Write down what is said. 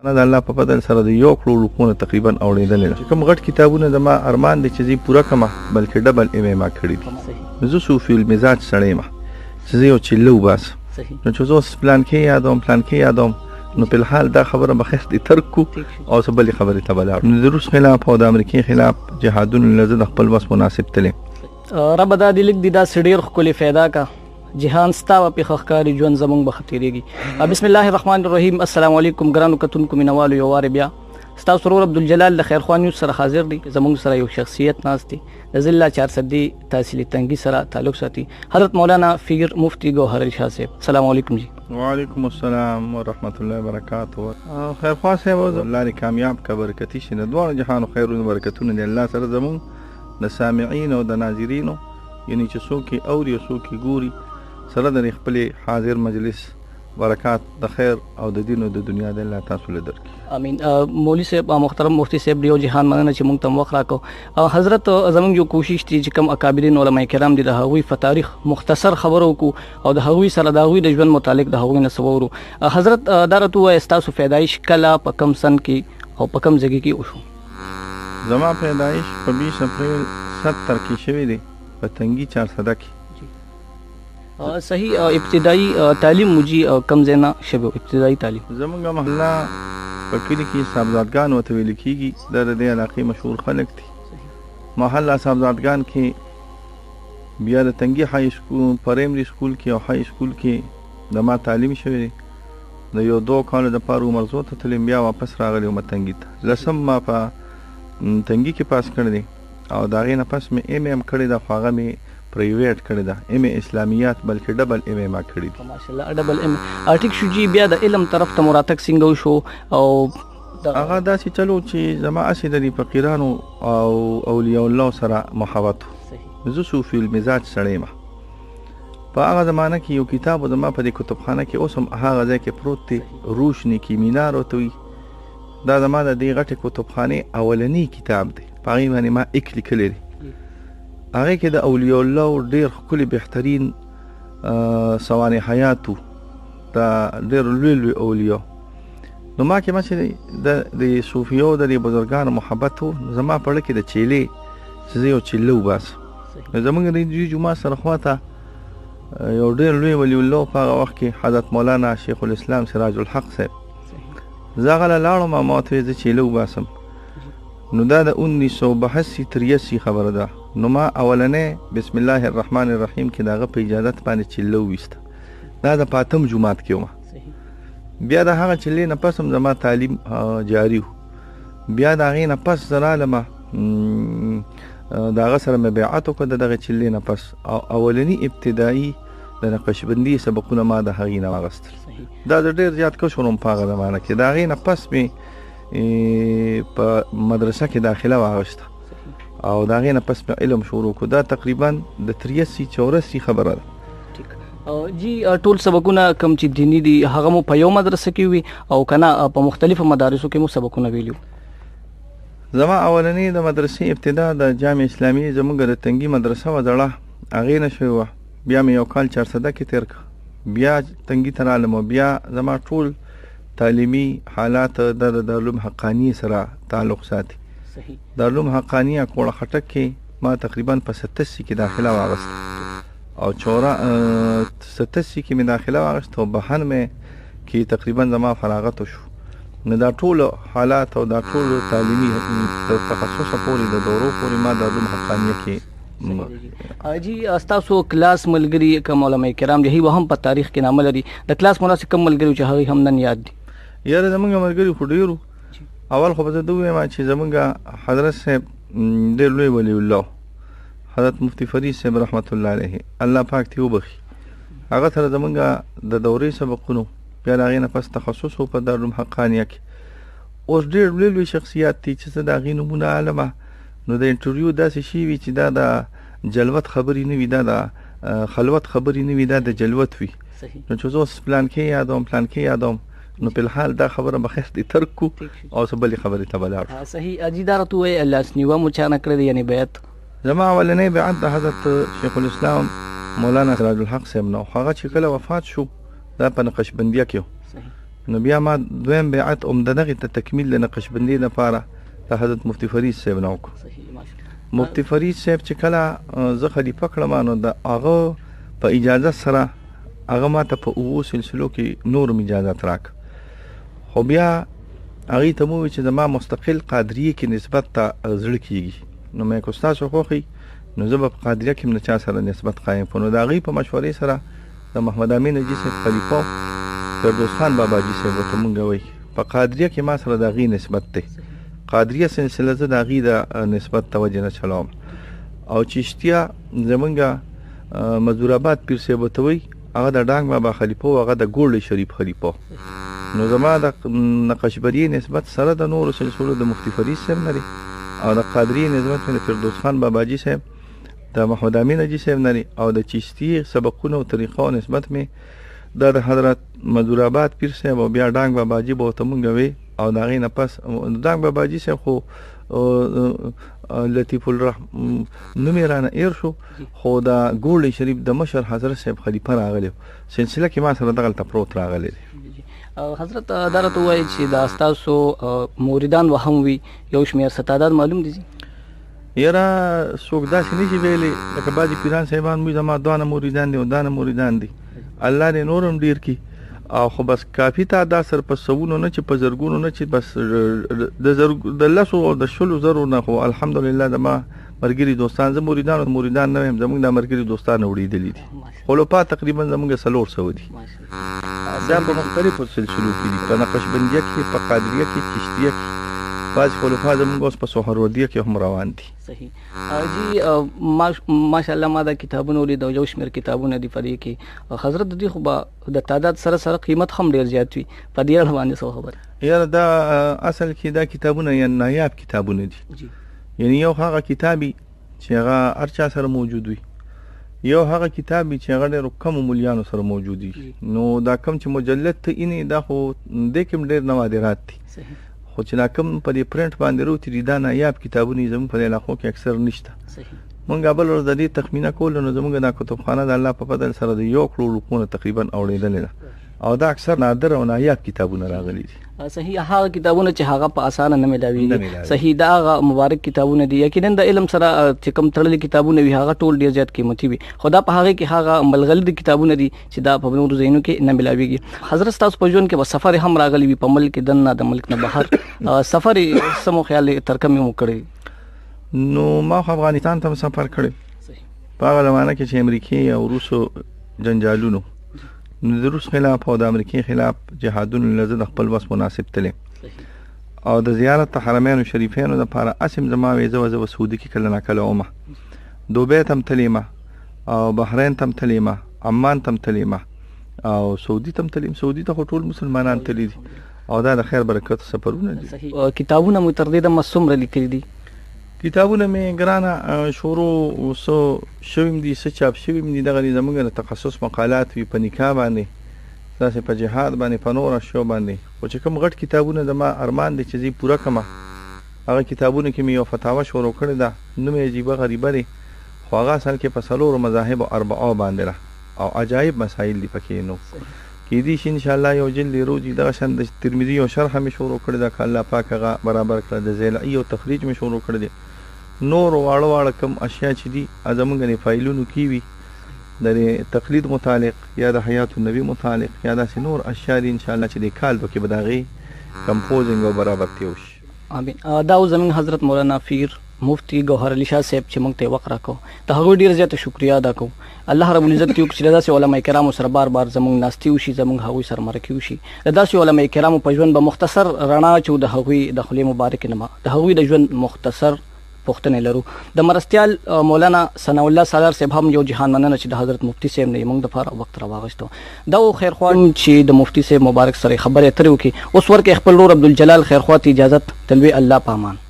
انا د الله په فضل سره د 1 کروڑ روپونه تقریبا اوریدل چې کوم غټ کتابونه د ما ارمان دي چې زی پورا کما بلکې ډبل ایم ما کړی دي زه صوفي المزاج سړی ما چې زه یو چلو بس نو چې زه پلان کې یادوم نو په الحال دا خبره بخیر دي ترکو او سبل خبره تبلار نو د روس خلاف او د امریکای خلاف جهادونه لزد خپل وس مناسب تلې رب دا د لیک دي دا سړیر خپل फायदा کا جهان ستا په خخکاری ژوند زمونږ بختیریږي بسم الله الرحمن الرحیم السلام علیکم ګرانو کتونکو مینوالو یو واره بیا ستا سرور عبدالجلال د خیرخوان یوسف سره حاضر دی زمونږ سره یو شخصیت ناست دی د ضلع 400 تحصیلي تنگي سره تعلق ساتي حضرت مولانا فقیر مفتی گوهر علی شاه صاحب السلام علیکم جی وعلیکم السلام ورحمۃ اللہ وبرکاتہ خیرخوان صاحب الله دې کامیاب کا برکتی شه د دوه جهان خیر او برکتونه دی الله سره زمونږ د سامعين او د ناظرینو یعنی چې څوک اوري او څوک ګوري سره د خپل حاضر مجلس برکات د خیر او د دین او د دنیا د الله تاسو له درکې امين مولوی صاحب محترم مفتی صاحب دیو جهان مننه چې موږ تم وخت راکو حضرت زموږ یو کوشش دي چې کوم اکابرین علماء کرام دي د هغوی په تاریخ مختصر خبرو کو او د هغوی سره د هغوی د ژوند متعلق د هغوی نسورو حضرت دارتو استاسو پیدایش کلا په کم سن کې او په کم ځای کې وشو زما پیدایش په 20 اپریل 70 کې شوې دي په تنگي 400 کې صحیح ابتدائی تعلیم مجھے کم زینا شبه ابتدائی تعلیم زمونږ محله په کلی کې صاحبزادګان ورته ویل کېږي د دې علاقې مشهور خلک دي محله صاحبزادګان کې بیا د تنگي های سکول پرایمري سکول کې او های سکول کې د ما تعلیم شوی د یو 2 کال د پاره عمر زو ته تلم بیا واپس راغلی وم تنگي ته لسم ما په تنگي کې پاس کړی دی او دا غي نه پس مې ایم ایم کړی دا خواغه مې پرایویټ کړی دا ایم اسلامیات بلکې ډبل ایم ما کړی دی ماشاءالله ډبل ایم ارټیک شو جی بیا د علم طرف ته مراتک څنګه شو او هغه داسې چلو چې زما اسې د فقیرانو او اولیاء الله سره محبت زه صوفي المزاج سړی ما په هغه زمانه کې یو کتاب زما په دې کتابخانه کې اوس هم هغه ځای کې پروت دی روشنی کې مینار وته دا زما د دې غټه کتابخانه اولنی کتاب دی په هغه باندې ما اک لیکلی دی هغه کې د اولیاء الله ډیر خپل بهترین سوانح حیاتو دا ډیر لوی اولیاء نو ما کې چې د صوفیو د بزرګانو محبت زما په لکه د چيلې چې یو چيلو بس زمونږ د جمعه سره خواته یو ډیر لوی ولی الله په هغه وخت کې حضرت مولانا شیخ الاسلام سراج الحق صاحب زغله لاړم ما ته د چيلو باسم نو دا د 1982 خبره ده نو ما اولنې بسم الله الرحمن الرحیم کې داغه په اجازه باندې چلو وسته دا د پاتم جمعات کې و بیا د هغه چلې نه پسم زما تعلیم جاری و بیا د هغه نه پس زرالمه داغه سره مبيعات وکړه دغه چلې نه پس اولنی ابتدایي د نقشبندي سبقونه ما د هغه نه واغستل دا د ډیر زیات کو شونم په هغه زمانه کې دا غي نه پس می په مدرسه کې داخله واغشته او دا غي نه پس علم شروع کو دا تقریبا د 83 خبره ده جی ټول سبقونه کم چې دینی دي هغه مو په یو مدرسه کې وي او کنه په مختلفو مدارسو کې مو سبقونه ویلو زما اولنی د مدرسې ابتدا د جامع اسلامي زموږ د تنگي مدرسه و زړه هغه نه شوی بیا مې یو کال 400 کې تیر ک بیا تنگي ترالم بیا زما ټول تعلیمی حالات د دارالعلوم حقانی سره تعلق ساتي صحیح دارالعلوم حقانیه کوړه خټک کې ما تقریبا په 87 کې داخله واغست او 87 کې مې داخله واغست او بهن مې کې تقریبا زما فراغت شو نو دا ټول حالات او دا ټول تعلیمی تخصص پورې د دورو پورې ما دارالعلوم حقانیه کې جی استاسو کلاس ملګری کوم علماء کرام دی هم په تاریخ کې نامه لري د کلاس مناسب کوم ملګری چې هغه هم نن یاد دي یاره زمونږ ملګری خو ډیرو اول خو به زه دوی ما چې زمونږ حضرت صاحب ډیر لوی ولی الله حضرت مفتی فرید صاحب رحمت الله علیه الله پاک ته وبخي هغه سره زمونږ د دورې سبقونو بیا هغه نه پس تخصص په دارالعلوم حقانیه کې اوس ډیر لوی شخصیات دي چې دا غي نمونه عالمه نو د انټرویو داسې شی وي چې دا د جلوت خبرې نه وي دا د خلوت خبرې نه وي دا د جلوت وي نو چې زه پلان کې یادوم نو په الحال دا خبره بخیر دي ترکو او سبل خبره تبلار صحیح اجیدارت وای الله سنیوا مو چانه کړی یعنی بیعت زما اولنې بیعت د حضرت شیخ الاسلام مولانا سراج الحق صاحب نو هغه چې کله وفات شو دا په نقشبندیه کې نو بیا ما دویم بیعت د دغې ته تکمیل د نقشبندۍ دپاره د حضرت مفتي فرید صاحب نه وکړو. مفتي فرید صاحب چې کله زه خلیفه کړم نو د هغه په اجازه سره هغه ما ته په اوو سلسلو کې نورم اجازت راک. خو بیا هغې ته مو وویل چې زما مستقل قادریې کې نسبت ته زړه کېږي. نو مې که ستاسو خوښي نو زه به په قادریه کې هم د چا سره نسبت قایم کړم. نو د هغې په مشورې سره د محمد امین حاجي صاحب خلیفه فردوس خان باباجي صاحب ورته مونږ وایي په قادریه کې ما سره د هغې نسبت دی. قادریه سلسله زه د هغې د نسبت ته وجې نه چلوم. او چشتیه زمونږ مزدورآباد پیر صاحب ورته وایي هغه د ډانګ بابا خلیفه و هغه د ګولډ شریف خلیفه. نو زما د نقشبندۍ نسبت سره د نورو سلسلو د مفتي فرید صاحب نه دی او د قادریې نسبت مې د فردوس خان باباجي صاحب د محمد امین حاجي صاحب نه دی او د چشتي سبقونو او طریقو نسبت مې دا د حضرت مزدورآباد پیر صاحب او بیا ډانګ باباجي به ورته مونږ وی او د هغې نه پس ډانګ باباجي صاحب خو لطیف الرحمن نوم یې رانه ایر شو خو د ګولډ شریف د مشر حضرت صاحب خلیفه راغلی سلسله کې ما سره دغلته پروت راغلی دی. حضرت دا راته ووایي چې دا ستاسو موریدان به هم وي یو شمېر څه تعداد معلوم دي؟ یاره څوک داسې نه شي ویلی لکه بعضې پیران صاحبان موږ زما دانه موریدان دي او دانه موریدان دي الله دې نور هم ډېر کړي او خو بس کافي تعداد سره په سوونو نه چې په زرګونو نه چې بس د لسو او د شلو زرو نه خو الحمدلله زما ملګري دوستان زه موریدان نه یم زموږ د ملګري دوستان وړېدلي دي خلفا تقریبا زموږ 400 دي. دا په مختلفو سلسلو کې دي په نقشبندیه کې په قادریه کې چشتیه کې بعضې خلفا زموږ اوس په سهروردیه کې هم روان دي. صحیح جی ماشاءالله ما دا کتابونه ولید او یو شمېر کتابونه دي په دې کې حضرت د دې خو به د تعداد سره سره قیمت هم ډېر زیات وي په دې اړه باندې څه خبره؟ یاره دا اصل کې دا کتابونه یعنې نایاب کتابونه دي. یعنی یو هغه کتابي چې هغه هر چا سره موجود وي یو هغه کتابي چې هغه ډېرو کمو مولیانو سره موجود وي. نو دا کم چې مجلد ته اینې دا خو دې کې هم ډېر نوادرات دي خو چې دا کم په دې پرنټ باندې روتي دي دا نایاب کتابونه زموږ په دې علاقو کې اکثر نشته. مونږ بل ورځ د دې تخمینه کوله نو زموږ دا کتابخانه د الله په فضل سره د 1 کروڑ روپونه تقریبا اوړېدلې ده او دا اکثر نادر او نایاب کتابونه راغلي دي. صحیح هغه کتابونه چې هغه په اسانه نه ملاویږي. صحیح دا هغه مبارک کتابونه دي یقینا د علم سره چې کوم تړلي کتابونه وي هغه ټول ډېر زیات قیمتي وي خو دا په هغې کې هغه ملغلي کتابونه دي چې دا په نورو ځایونو کې نه ملاویږي. حضرت ستاسو په ژوند کې به سفر هم راغلی وي په ملک دننه د ملک نه بهر سفر یې څه مو خیال تر کومې مو کړی؟ نو ما خو افغانستان ته سفر کړی په هغه زمانه کې چې امریکې او روسو جنجالونو نو د روس خلاف او د امریکې خلاف جهادونو لزه د خپل وس مناسب تلم او د زیارت حرمین شریفینو دپاره اسم زما ویزه وزه سعودي کې کله ناکله ومه دوبۍ ته هم تلیمه او بحرین ته هم تلیمه عمان ته هم تلیمه او سعودي ته هم تلیم. سعودي ته خو ټول مسلمانان تللی دي او دا د خیر برکت سفرونه دي. کتابونه مو تر دې دمه څومره لیکلي دي؟ کتابونه مې ګرانه شروع څه شویم دي څه چاپ شویم دي دغه زموږ د تخصص مقالات وي په نکاح باندې داسې په جهاد باندې په نور اشیاء باندې خو چې کوم غټ کتابونه زما ارمان دی چې زه پوره کړم هغه کتابونه کې مې یو فتاوه شروع کړې ده نوم یې عجیبه غریبه دی خو هغه اصل کې په 4 مذاهب او 4 باندې را او عجایب مسایل دي پکې نو کېدی شي انشاءالله یو جلد روزي دغه شان د ترمذي او شرح مې شروع کړی ده که الله پاک هغه برابر کړه د ضلعي او تخریج مې شروع کړی دی نور واړه کم اشیاء چې دي زموږ د فایلونو کې وي د تقلید متعلق یا د حیات النبی متعلق یا داسې نور اشیاء دي انشاءالله چې د کال پکې به د هغې کمپوزنګ او برابرتیا وشي. امین. دا زموږ حضرت مولانا پیر مفتی ګوهر علي شاه صاحب چې موږ ته وخت راکړو د هغوی ډېره زیاته شکریا ادا کوو. الله رب العزت یو چې داسې علما کرامو سره بار بار زموږ ناستي وشي زموږ هغوی سره مرکې وشي د داسې علما کرامو په ژوند به مختصر رڼا چې د هغوی د خولې مبارکې نه د هغوی د ژوند مختصر پوښتنې لرو. د مرستیال مولانا ثناء الله سالار صاحب هم یو جهان مننه چې د حضرت مفتی صاحب نه موږ دپاره وخت راواغېستو. دا خیرخوا چې د مفتی صاحب مبارک سره خبرې اترې وکړي اوس ورکې خپل ورور عبدالجلال خیرخوا ته اجازت تلوي الله په امان.